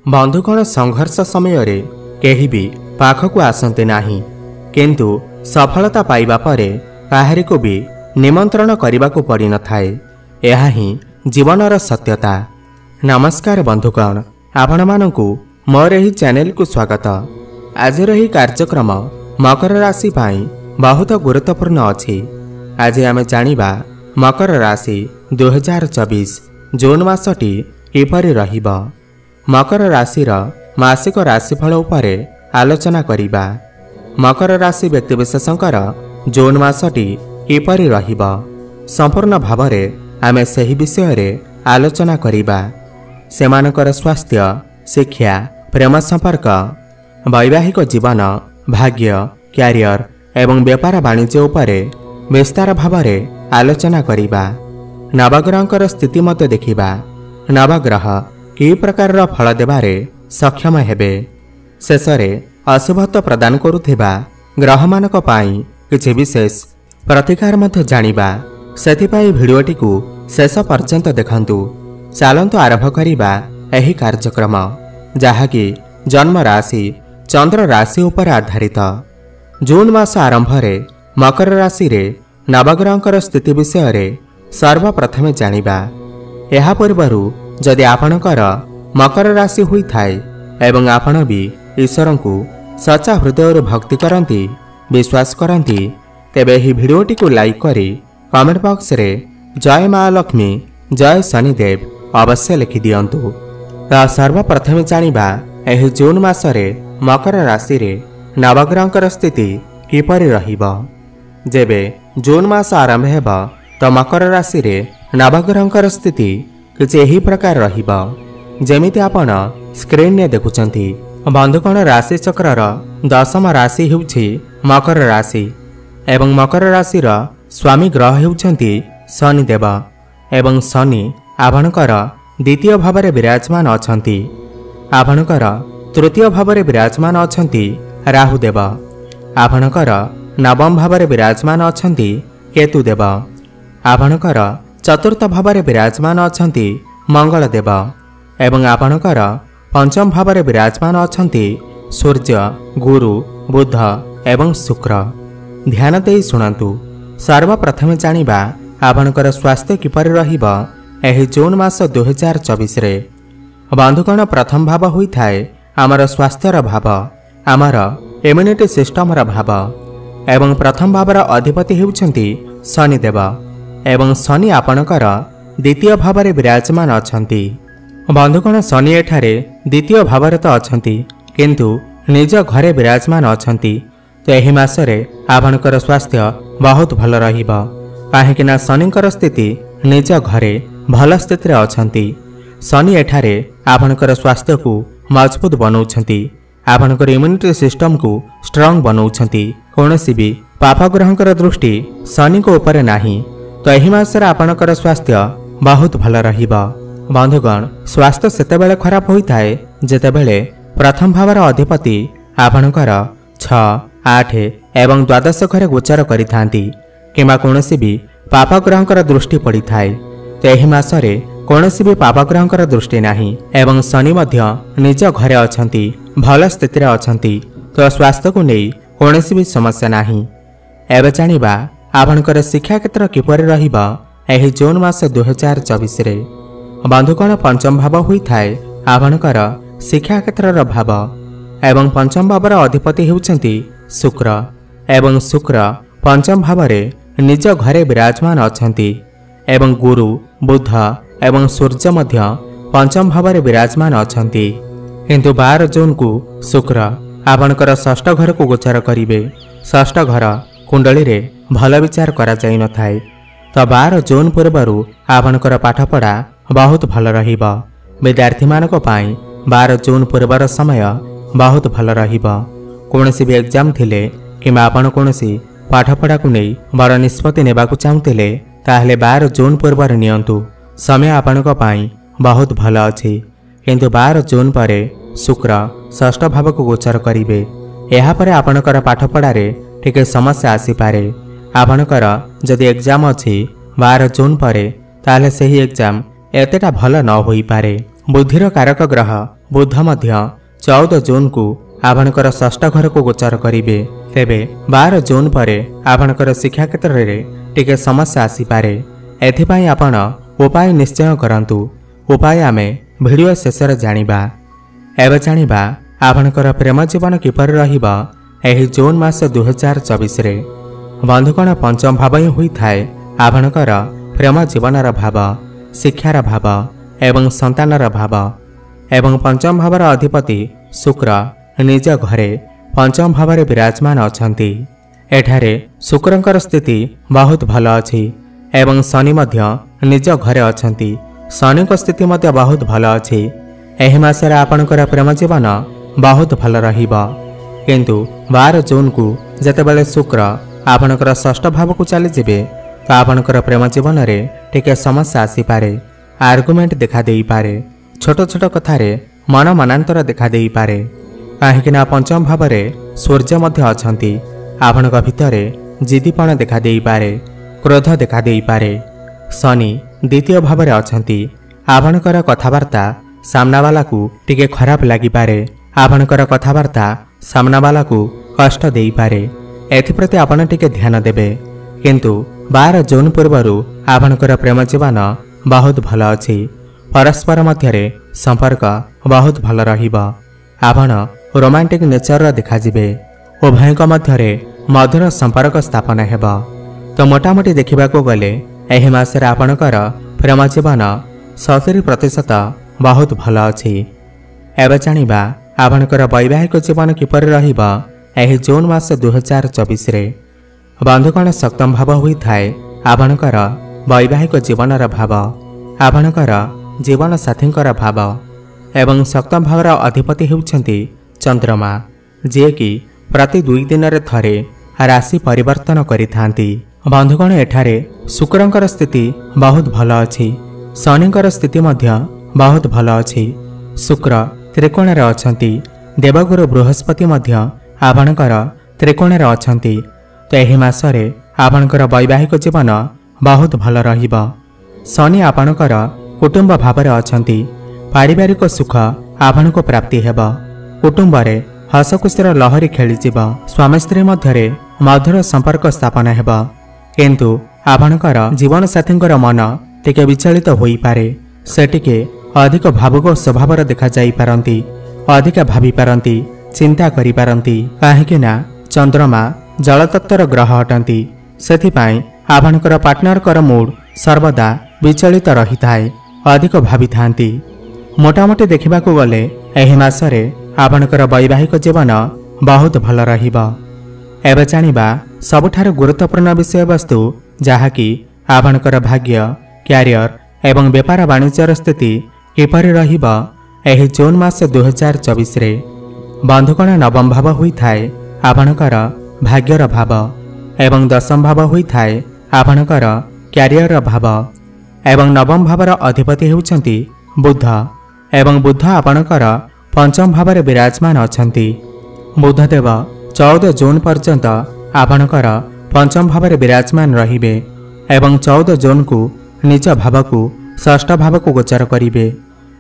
बंधुगण संघर्ष समय केही भी पाखकु आसते नाही, किंतु सफलता पाइबा परे काहारिको भी निमंत्रण करने पड़ी न थाए। यह ही जीवनर सत्यता। नमस्कार बंधुगण, आपण मानकु मोर एही चैनल को स्वागत। आज रही कार्यक्रम मकर राशि पाई बहुत गुरुत्वपूर्ण अछि। आज आमे जानिबा मकर राशि 2024 जून मासटी किपरि रहिबा। मकर राशिर मासिक राशिफल उपरे आलोचना करिबा। मकर राशि व्यक्तिविशेषकर जून मासटी किपरि रहिबा संपूर्ण भावरे आमे सही विषय रे आलोचना करिबा। सेमानकर स्वास्थ्य, शिक्षा, प्रेम संपर्क, वैवाहिक जीवन, भाग्य, क्यारियर एवं व्यापार वाणिज्य उपरे विस्तार भावरे आलोचना करिबा। नवग्रहंकर स्थिति मते देखिबा। नवग्रह कि प्रकार फल देबारे सक्षम हेबे। शेषरे अशुभत्व प्रदान करुथिबा ग्रहमानक पाई किछि विशेष प्रतिकार मध्य जानिबा। सेथिपाई भिडियोटी को शेष पर्यंत देखंतु। चलंतु आरंभ करिबा एही कार्यक्रम, जहाँकि जन्म राशि चंद्र राशि उपर आधारित। जून मास आरंभ रे मकर राशि रे नवग्रहंकर स्थिति विषय रे सर्वप्रथमे जानिबा। एहा पूर्वरु जदि आपणकर मकर राशि हुई थाए एवं आपण भी ईश्वर को सच्चा हृदय भक्ति करती, विश्वास करती, तेबे ही भिडियोटी को लाइक करी कमेंट बॉक्स रे जय माँ लक्ष्मी, जय शनिदेव अवश्य लिखि दियंतु। तो सर्वप्रथमे जानिबा एही जून मासरे मकर राशि रे नवग्रहंकर स्थिति किपरि रहिबा। जेबे जून मास आरंभ हेबा तो मकर राशि रे नवग्रहंकर स्थिति किछि एही प्रकार रहिबा जेमिति आपण स्क्रीन ने देखुचंती। बंधुगण, राशि चक्रर दशम राशि हेउछि मकर राशि एवं मकर राशिर स्वामी ग्रह हेउछंती शनिदेव एवं शनि आपणकर द्वितीय भावरे विराजमान अछंती। आपणकर तृतीय भावरे विराजमान अछंती राहुदेव। आपणकर नवम भावरे विराजमान अछंती केतुदेव। आपणकर चतुर्थ भावरे विराजमान अछंती मंगलदेव एवं आपणकर पंचम भावरे विराजमान अछंती सूर्य, गुरु, बुध एवं शुक्र। ध्यान देई सुनंतु। सर्वप्रथमे जानिबा आपणकर स्वास्थ्य किपरि रहिबा एही जून मास 2024 रे। बंधुगण, प्रथम भाव होई थाए आमर स्वास्थ्यर भाव, आमर इम्यूनिटी सिस्टमर भाव एवं प्रथम भावर अधिपति हेउछंती शनिदेव एवं शनि आपणकर द्वितीय भावरे विराजमान अछंती। बंधुगण, शनि एठारे द्वितीय भावरे तो अछंती, किंतु निज घरे विराजमान अछंती। तो एही मासरे आपणकर स्वास्थ्य बहुत भल रहिबा, काहेकि ना शनिकर स्थिति निज घरे भल स्थिति रे अछंती। शनि एठारे आपणकर स्वास्थ्य को मजबूत बनाउछंती, आपणकर इम्यूनिटी सिस्टम को स्ट्रांग बनाउछंती। कोनोसी भी पाप ग्रहंकर दृष्टि शनि को ऊपर नाही। तो एही मासरे आपणकर स्वास्थ्य बहुत भल रहिबा। बंधुगण, स्वास्थ्य सेतेबेले खराब होई थाए जेतेबेले प्रथम भावर अधिपति आपणकर 6, 8 एवं 12 घरे गोचर करिथांती, किंबा कोनोसी भी पाप ग्रहंकर दृष्टि पड़ी थाए। तो एही मासरे कोनोसी भी पाप ग्रहंकर दृष्टि नाही एवं शनि मध्य निज घरे अछंती, भल स्थिति रे अछंती। तो स्वास्थ्य को नहीं कोनोसी भी समस्या नाही। एबे जानिबा आपणकर शिक्षा क्षेत्र किपरि रहिबा एही जून मास 2024 रे। बंधुगण, पंचम भाव होई थाए आपणकर शिक्षा क्षेत्रर भाव एवं पंचम भावर अधिपति हेउछंती शुक्र एवं शुक्र पंचम भावरे निज घरे विराजमान अछंती एवं गुरु, बुध एवं सूर्य मध्य पंचम भावरे विराजमान अछंती। किंतु 12 जून को शुक्र आपणकर षष्ठ घर को गोचर करिवे। षष्ठ घर कुंडली रे भल विचार करा जाई न थाए। तो 12 जून पूर्वरु आपणकर पाठपढ़ा बहुत भल रहिबा। विद्यार्थी मानक पाई 12 जून पूर्वर समय बहुत भल रहिबा। कोनोसी भी एग्जाम थिले किंबा आपण कोनोसी पाठपढ़ा को नहीं बड़ निष्पत्ति नेबाकु चाहुतिले ताहले 12 जून पूर्वर नियंतु। समय आपणक पाई बहुत भल अछि। किंतु 12 जून परे शुक्र षष्ठ भाव को गोचर करिवे। एहा परे आपणकर पाठपढ़ा रे टिके समस्या आसी पारे। आपणकर जदि एग्जाम अछि 12 जून परे ताहले सही एग्जाम एतेटा भल न होई पारे। बुद्धिर कारक ग्रह बुध मध्य 14 जून को आपणकर षष्ठ घर को गोचर करेंगे। तेबे 12 जून पर आपणकर शिक्षा क्षेत्र में टिके समस्या आसीपारे। एथिपाई आपण उपाय निश्चय करंतु। उपाय आमे वीडियो शेष जानिबा। एबे जानिबा आपणकर प्रेम जीवन किपर रहिबा एही जून मास 2024 रे। बंधुगण पंचम भाव ही हुई थाए आपणकर प्रेम जीवनर भाव, शिक्षार भाव एवं संतानर भाव। एवं पंचम भावर अधिपति शुक्र निज घरे पंचम भाव विराजमान अछंती। एठारे शुक्रंकर स्थिति बहुत भल अछि एवं शनि मध्य निज घरे अछंती। शनि को स्थिति मध्य बहुत भल अछि। एही मासरे आपणकर प्रेम जीवन बहुत भल रहिबा। किंतु 12 जून को जेतेबेले शुक्र आपणकर षष्ठ भाव को चली जिबे तो आपणकर प्रेम जीवन रे टिके समस्या आसी पारे। आर्गुमेंट देखा देई पारे। छोट छोट कथारे मन मनांतर देखा देई पारे। काहेकिना पंचम भाव सूर्य मध्य अछंती। आपणक भितरे जिदीपण देखा देई पारे, क्रोध देखा देई पारे। शनि द्वितीय भाव अछंती। आपणकर कथावार्ता सामना वाला को टिके खराब लगी पारे। आपणकर कथावार्ता सामना वाला को कष्ट देई पारे। एथिप्रति आपण टिके ध्यान देबे। किंतु 12 जून पूर्वरु आपणकर प्रेम जीवन बहुत भल अछि। परस्पर मध्यरे संपर्क बहुत भल रहिबा। आपण रोमांटिक नेचर देखा जिबे। उभयक मध्यरे मधुर संपर्क स्थापन हेबा। तो मोटामोटी देखिबाको गले एही मासरे आपणकर प्रेम जीवन 70% बहुत भल अछि। एबे जानिबा आपणकर वैवाहिक जीवन किपर रहिबा एही जून मास 2024 रे। बंधुगण सप्तम भाव हुई थाए आपणकर वैवाहिक जीवनर भाव, आपणकर जीवन साथींकर भाव। एवं सप्तम भावर अधिपति हेउछंती चंद्रमा, जे कि प्रति 2 दिन रे थरे राशि परिवर्तन करिथांती। बंधुगण एठारे शुक्रंकर स्थिति बहुत भल अछि। शनिंकर स्थिति मध्य बहुत भल अछि। शुक्र त्रिकोण रे अछंती। देवगुरु बृहस्पति मध्य आपणकर त्रिकोण रे अछंती। तो एही मासरे आपणकर वैवाहिक जीवन बहुत भल रहिबा। शनि आपणकर कुटुंब भाव अछंती। पारिवारिक सुख आपणको प्राप्ति हेबा। कुटुंब रे हसखुशीर लहरी खेलीजिब। स्वामी स्त्री मध्यरे मधुर संपर्क स्थापन हेबा। किंतु आपणकर जीवन साथींकर मन टिके विचलित होई पारे। से टिके अधिक भावुक स्वभाव देखा जाई पारंती। अधिक भाभी पारंती, चिंता करि पारंती। काहेकिना चंद्रमा जलतत्वर ग्रह अटंती। सेथिपाई आपणकर पार्टनरकर मूड सर्वदा विचलित रही थाए, अधिक भावी थांती। मोटामोटी देखिबाको गले एही मासरे आपणकर वैवाहिक जीवन बहुत भल रहिबा। एबे जानिबा सबुठार गुरुत्वपूर्ण विषय वस्तु जहाँकि आपणकर भाग्य, क्यारियर एवं व्यापार वाणिज्यर स्थिति किपरि रहिबा एही जून मास 2024 रे। बंधुगण नवम भाव हुई थाए आपणकर भाग्यर भाव एवं दशम भाव हुई थाए आपणकर क्यारियर भाव। एवं नवम भावर अधिपति हेउछंती बुध एवं बुध आपणकर पंचम भाव विराजमान अछंती। बुधदेव 14 जून पर्यंत आपणकर पंचम भाव विराजमान रहिबे एवं 14 जून को निज भाव को षष्ठ भाव को गोचर करिबे।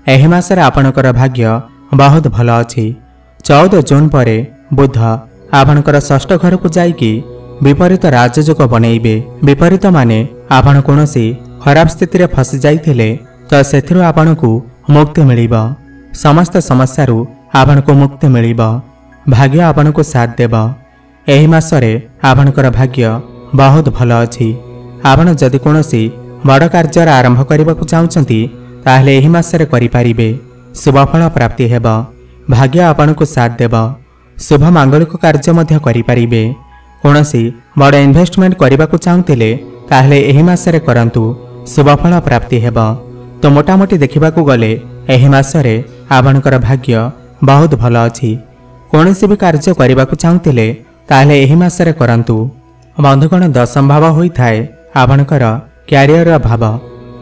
एही मासरे आपणकर भाग्य बहुत भल अछि। 14 जून पर बुध आपणकर षष्ठ घर को जाइकी विपरीत राजयोग बनइबे। विपरीत माने आपण कोनोसी खराब स्थिति रे फसी जाइथिले तो सेथिरु आपणको मुक्ति मिलिबा। समस्त समस्यारु आपणको मुक्ति मिलिबा। भाग्य आपणको साथ देबा। एही मासरे आपणकर भाग्य बहुत भल अछि। आपण जदि कोनोसी बड़ कार्य आरंभ करबाकू चाहुचंती ताहले एही मासरे करि पारिबे। शुभफल प्राप्ति हेबा। भाग्य आपणको साथ देबा। शुभ मांगलिक कार्य मध्य करि पारिबे। कोनोसी बड़ इन्वेस्टमेंट करबाकू चाहुतिले ताहले एही मासरे करंतु, शुभफल प्राप्ति हेबा। तो मोटामोटी देखिबाकू गले एही मासरे आपणकर भाग्य बहुत भल अछि। कोनोसी भी कार्य करबाकू चाहुतिले ताहले एही मासरे करंतु। बंधुगण दशम भाव होई थाए आपणकर क्यारियर भाव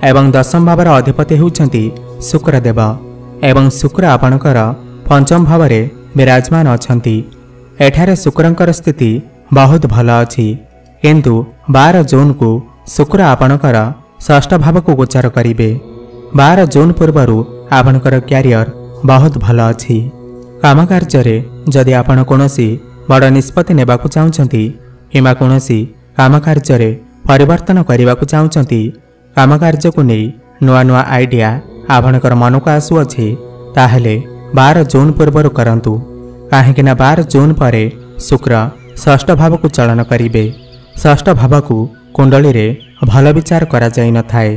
एवं दशम भावर अधिपति हेउछंती शुक्रदेव एवं शुक्र आपणकर पंचम भाव विराजमान अछंती। एठारे शुक्रंकर स्थिति बहुत भल अछि। किंतु 12 जून को शुक्र आपणकर षष्ठ भाव को गोचर करिबे। 12 जून पूर्वर आपणकर क्यारियर बहुत भल अच्छी। काम कार्य जदि आपण कौनसी बड़ निष्पत्ति नेबाकु चाहुचंती किंबा कौनसी काम कार्य परिवर्तन करने को चाहुचंती, काम कार्य को नहीं नुआ नुआ आइडिया आपणकर मन को आसुअछि, ताहेले 12 जून पूर्वर करंतु। काहेकि 12 जून पर शुक्र षष्ठ भाव को चलन करिवे। षष्ठ भाव को कुंडली रे भल विचार करा जाई न थाए।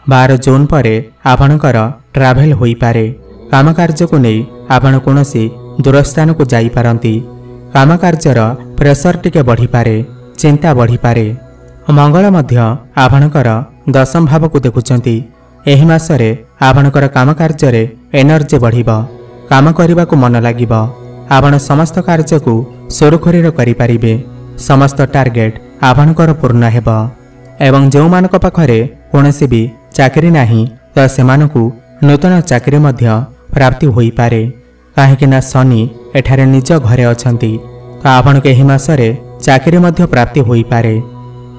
12 जून पर आपणकर ट्राभेल होई पारे। काम कार्य को नहीं आपण कौनसी दूर स्थान को जाई पारंती। काम कार्यर प्रेशर टिके बढ़ी पारे, चिंता बढ़ी पारे। मंगल मध्य आपणकर दशम भाव को देखुचंती। एही मासरे आपणकर काम कार्य एनर्जी बढ़िबा, काम करने को मन लागिबा। आपण समस्त कार्य को सुरखुरी करि पारिबे। समस्त टार्गेट आपणकर पूर्ण हेबा। एवं जो मानक पाखरे कौनसी भी चाकरी नाही तो सेमानकु नूतन चाकरी मध्य प्राप्ति होई पारे। काहेकि ना शनि एठारे निज घरे अछंती, तो आपण के एही मासरे चाकरी मध्य प्राप्ति होई पारे।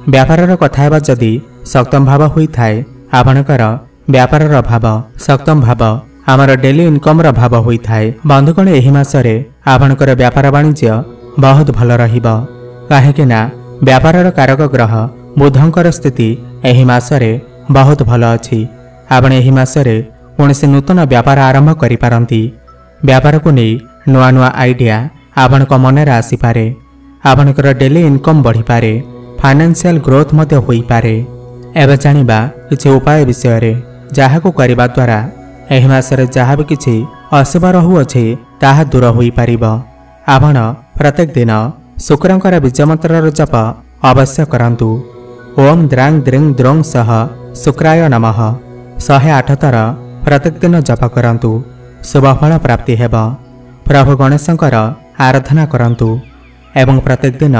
व्यापारर कथा हेबा जदि सप्तम भाव होई थाए, आपणकर व्यापारर भाव सप्तम भाव आमर डेली इनकम र भाव होई थाए। बंधुगण एही मासरे आपणकर व्यापार वाणिज्य बहुत भल रहिबा। काहेकि ना व्यापारर कारक ग्रह बुधंकर स्थिति एही मासरे बहुत भल अछि। आपण एही मासरे कौनसी नूतन व्यापार आरंभ करि पारंती। व्यापार को नहीं नुआ नुआ आइडिया आपण को मन रे आसी पारे। आपणकर डेली इनकम बढ़ी पारे, फाइनेंशियल ग्रोथ मध्य होई पारे। एबे जानिबा किछि उपाय विषय रे जाहा को करिबा द्वारा एही मासरे जाहा भी किछि अशुभ रहुअछि ताहा दूर होई पारिबो। आपण प्रत्येक दिन शुक्रंकर बीज मंत्रर जप अवश्य करंतु। ओम द्रांग द्रिंग द्रोंग सह शुक्राय नमः 108 थर प्रत्येक दिन जप करंतु। शुभ फल प्राप्ति हेब। प्रभु गणेशंकर आराधना करंतु एवं प्रत्येक दिन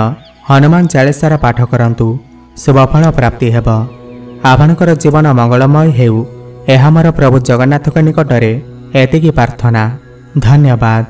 हनुमान चालीसार पाठ करंतु। शुभ फल प्राप्ति हेब। आपणकर जीवन मंगलमय हेउ, एहा मोर प्रभु जगन्नाथ निकटरे एतिकी प्रार्थना। धन्यवाद।